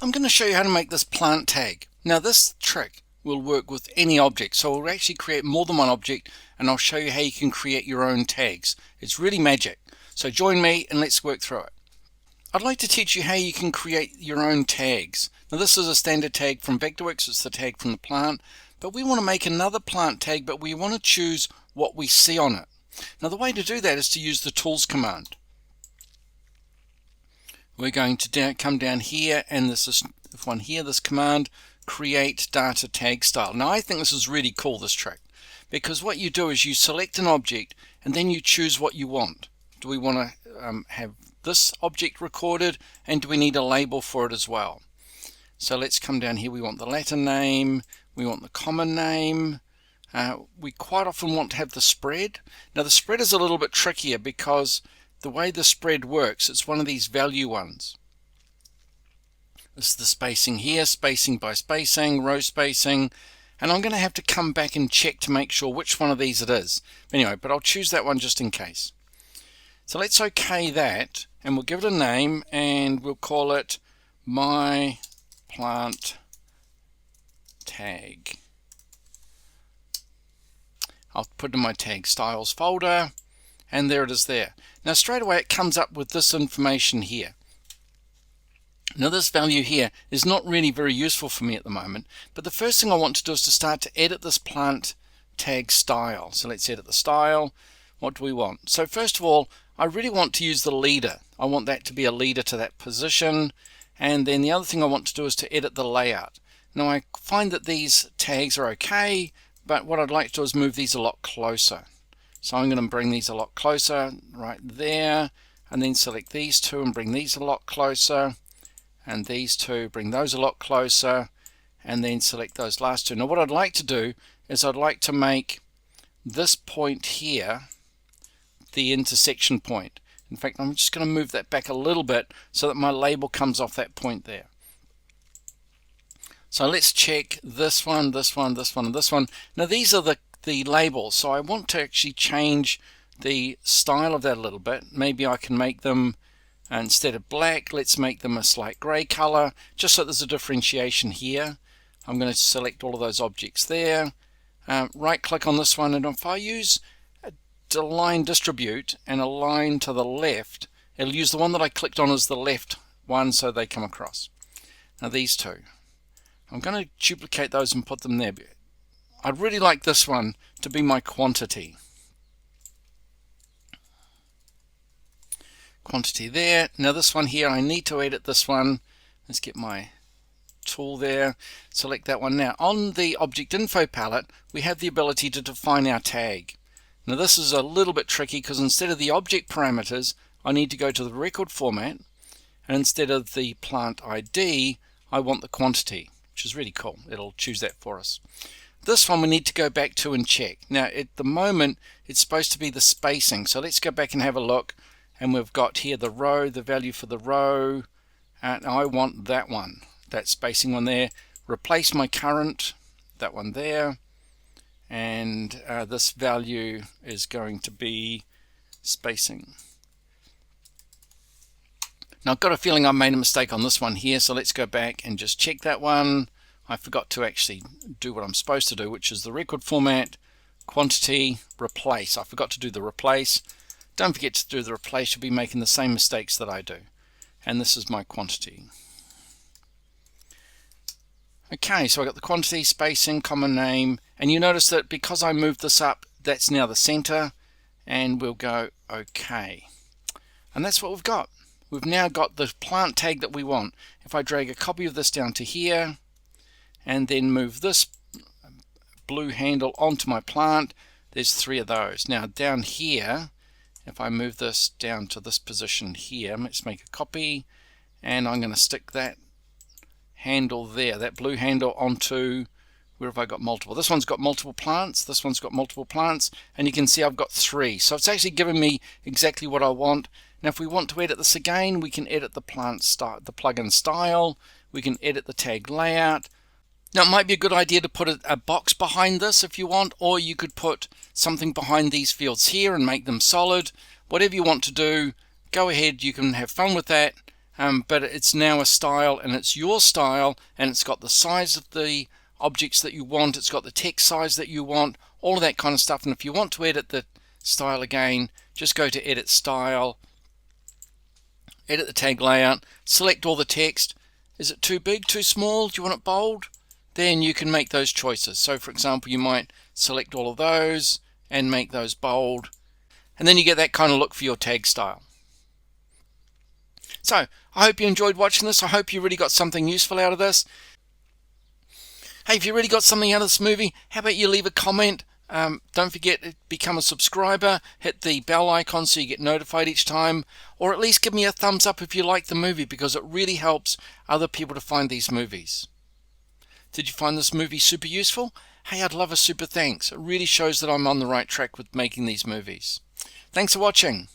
I'm going to show you how to make this plant tag. Now this trick will work with any object, so we'll actually create more than one object, and I'll show you how you can create your own tags. It's really magic. So join me and let's work through it. I'd like to teach you how you can create your own tags. Now this is a standard tag from Vectorworks, it's the tag from the plant, but we want to make another plant tag, but we want to choose what we see on it. Now the way to do that is to use the tools command. We're going to come down here, and this is one here, this command, create data tag style. Now I think this is really cool, this trick, because what you do is you select an object and then you choose what you want. Do we want to have this object recorded, and do we need a label for it as well? So let's come down here. We want the Latin name, we want the common name, we quite often want to have the spread. Now the spread is a little bit trickier because the way the spread works, it's one of these value ones. This is the spacing here, spacing by spacing, row spacing, and I'm going to have to come back and check to make sure which one of these it is. Anyway, but I'll choose that one just in case. So let's OK that, and we'll give it a name, and we'll call it my plant tag. I'll put it in my tag styles folder, and there it is there. Now straight away it comes up with this information here. Now this value here is not really very useful for me at the moment, but the first thing I want to do is to start to edit this plant tag style. So let's edit the style. What do we want? So first of all, I really want to use the leader. I want that to be a leader to that position, and then the other thing I want to do is to edit the layout. Now I find that these tags are okay, but what I'd like to do is move these a lot closer. So I'm going to bring these a lot closer right there, and then select these two and bring these a lot closer, and these two, bring those a lot closer, and then select those last two. Now what I'd like to do is I'd like to make this point here the intersection point. In fact, I'm just going to move that back a little bit so that my label comes off that point there. So let's check this one, this one, this one, and this one. Now these are the labels, so I want to actually change the style of that a little bit. Maybe I can make them, instead of black, let's make them a slight gray color, just so there's a differentiation here. I'm going to select all of those objects there, right click on this one, and if I use align distribute and align to the left, it'll use the one that I clicked on as the left one so they come across. Now these two, I'm going to duplicate those and put them there. I'd really like this one to be my quantity. Quantity there. Now this one here, I need to edit this one. Let's get my tool there, select that one. Now on the object info palette, we have the ability to define our tag. Now this is a little bit tricky because instead of the object parameters, I need to go to the record format, and instead of the plant ID, I want the quantity, which is really cool. It'll choose that for us. This one we need to go back to and check. Now at the moment it's supposed to be the spacing, so let's go back and have a look, and we've got here the row, the value for the row, and I want that one, that spacing one there. Replace my current, that one there, and this value is going to be spacing. Now I've got a feeling I made a mistake on this one here, so let's go back and just check that one. I forgot to actually do what I'm supposed to do, which is the record format, quantity, replace. I forgot to do the replace. Don't forget to do the replace, you'll be making the same mistakes that I do. And this is my quantity. Okay, so I got the quantity, spacing, common name, and you notice that because I moved this up, that's now the center, and we'll go OK. And that's what we've got. We've now got the plant tag that we want. If I drag a copy of this down to here, and then move this blue handle onto my plant, there's 3 of those. Now down here, if I move this down to this position here, let's make a copy, and I'm going to stick that handle there, that blue handle, onto, where have I got multiple? This one's got multiple plants, this one's got multiple plants, and you can see I've got 3. So it's actually giving me exactly what I want. Now if we want to edit this again, we can edit the plant style, the plugin style, we can edit the tag layout. Now it might be a good idea to put a box behind this if you want, or you could put something behind these fields here and make them solid. Whatever you want to do, go ahead, you can have fun with that. but it's now a style, and it's your style, and it's got the size of the objects that you want, it's got the text size that you want, all of that kind of stuff. And if you want to edit the style again, just go to edit style, edit the tag layout, select all the text. Is it too big, too small? Do you want it bold? Then you can make those choices. So for example, you might select all of those and make those bold, and then you get that kind of look for your tag style. So I hope you enjoyed watching this. I hope you really got something useful out of this. Hey, if you really got something out of this movie, how about you leave a comment? Don't forget to become a subscriber, hit the bell icon so you get notified each time, or at least give me a thumbs up if you like the movie, because it really helps other people to find these movies. Did you find this movie super useful? Hey, I'd love a super thanks. It really shows that I'm on the right track with making these movies. Thanks for watching.